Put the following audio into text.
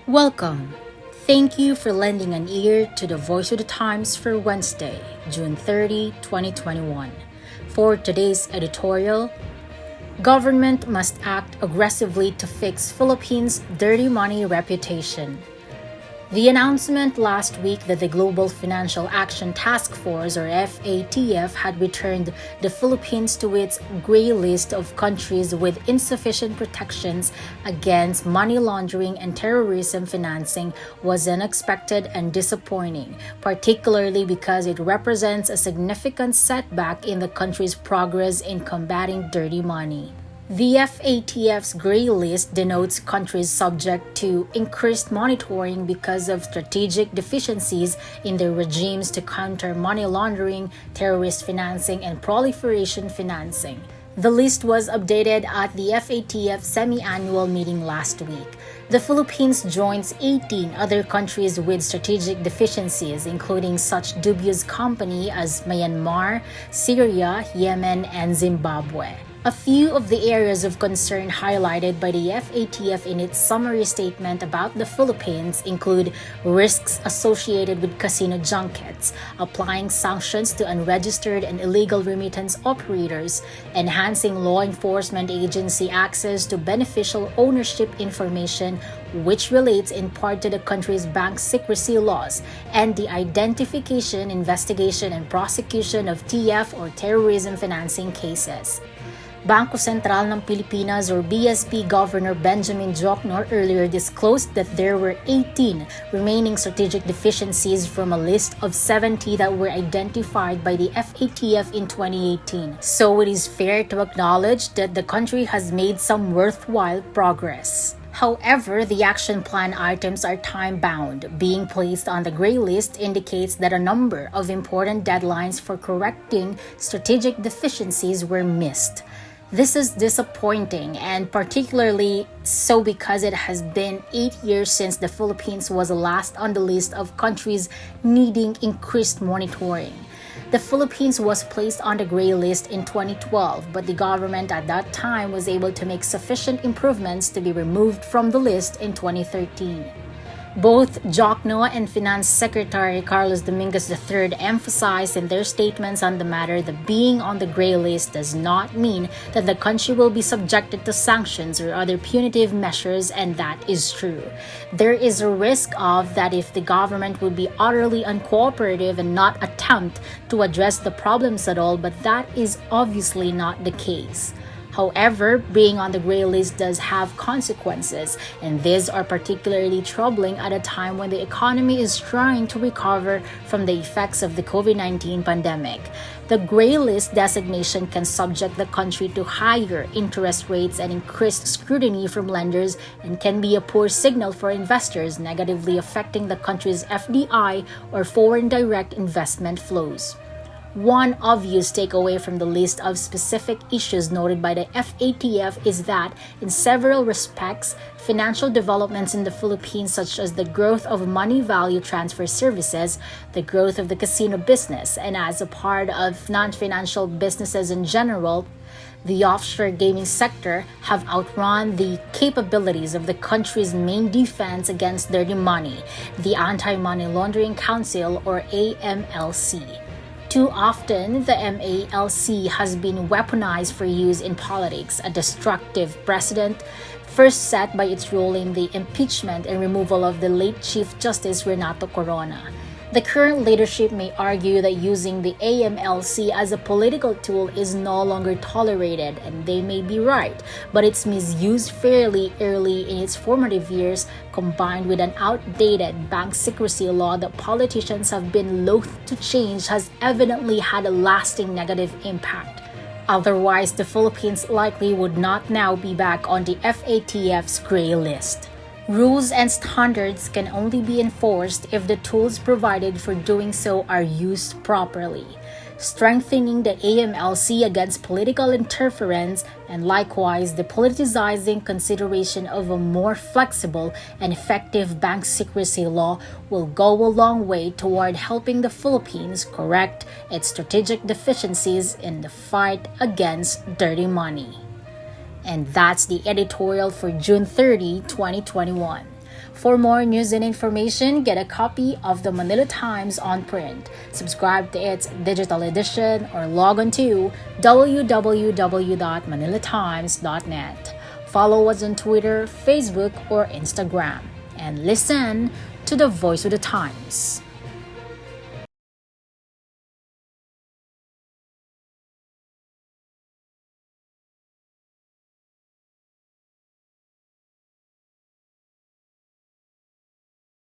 Welcome. Thank you for lending an ear to the Voice of the Times for Wednesday, June 30, 2021. For today's editorial, Government must act aggressively to fix Philippines' dirty money reputation. The announcement last week that the Global Financial Action Task Force, or FATF, had returned the Philippines to its gray list of countries with insufficient protections against money laundering and terrorism financing was unexpected and disappointing, particularly because it represents a significant setback in the country's progress in combating dirty money. The FATF's gray list denotes countries subject to increased monitoring because of strategic deficiencies in their regimes to counter money laundering, terrorist financing, and proliferation financing. The list was updated at the FATF semi-annual meeting last week. The Philippines joins 18 other countries with strategic deficiencies, including such dubious company as Myanmar, Syria, Yemen, and Zimbabwe. A few of the areas of concern highlighted by the FATF in its summary statement about the Philippines include risks associated with casino junkets, applying sanctions to unregistered and illegal remittance operators, enhancing law enforcement agency access to beneficial ownership information, which relates in part to the country's bank secrecy laws, and the identification, investigation, and prosecution of TF or terrorism financing cases. Bangko Sentral ng Pilipinas or BSP Governor Benjamin Joknor earlier disclosed that there were 18 remaining strategic deficiencies from a list of 70 that were identified by the FATF in 2018. So it is fair to acknowledge that the country has made some worthwhile progress. However, the action plan items are time-bound. Being placed on the gray list indicates that a number of important deadlines for correcting strategic deficiencies were missed. This is disappointing, and particularly so because it has been 8 years since the Philippines was last on the list of countries needing increased monitoring. The Philippines was placed on the gray list in 2012, but the government at that time was able to make sufficient improvements to be removed from the list in 2013. Both Jokno and Finance Secretary Carlos Dominguez III emphasized in their statements on the matter that being on the gray list does not mean that the country will be subjected to sanctions or other punitive measures, and that is true. There is a risk of that if the government would be utterly uncooperative and not attempt to address the problems at all, but that is obviously not the case. However, being on the gray list does have consequences, and these are particularly troubling at a time when the economy is trying to recover from the effects of the COVID-19 pandemic. The gray list designation can subject the country to higher interest rates and increased scrutiny from lenders, and can be a poor signal for investors, negatively affecting the country's FDI or foreign direct investment flows. One obvious takeaway from the list of specific issues noted by the FATF is that, in several respects, financial developments in the Philippines, such as the growth of money value transfer services, the growth of the casino business, and as a part of non-financial businesses in general, the offshore gaming sector, have outrun the capabilities of the country's main defense against dirty money, the Anti-Money Laundering Council or AMLC. Too often, the MALC has been weaponized for use in politics, a destructive precedent first set by its role in the impeachment and removal of the late Chief Justice Renato Corona. The current leadership may argue that using the AMLC as a political tool is no longer tolerated, and they may be right, but its misuse fairly early in its formative years, combined with an outdated bank secrecy law that politicians have been loath to change, has evidently had a lasting negative impact. Otherwise, the Philippines likely would not now be back on the FATF's gray list. Rules and standards can only be enforced if the tools provided for doing so are used properly. Strengthening the AMLC against political interference, and likewise the politicizing consideration of a more flexible and effective bank secrecy law, will go a long way toward helping the Philippines correct its strategic deficiencies in the fight against dirty money. And that's the editorial for June 30, 2021. For more news and information, get a copy of the Manila Times on print. Subscribe to its digital edition or log on to www.manilatimes.net. Follow us on Twitter, Facebook, or Instagram. And listen to the Voice of the Times.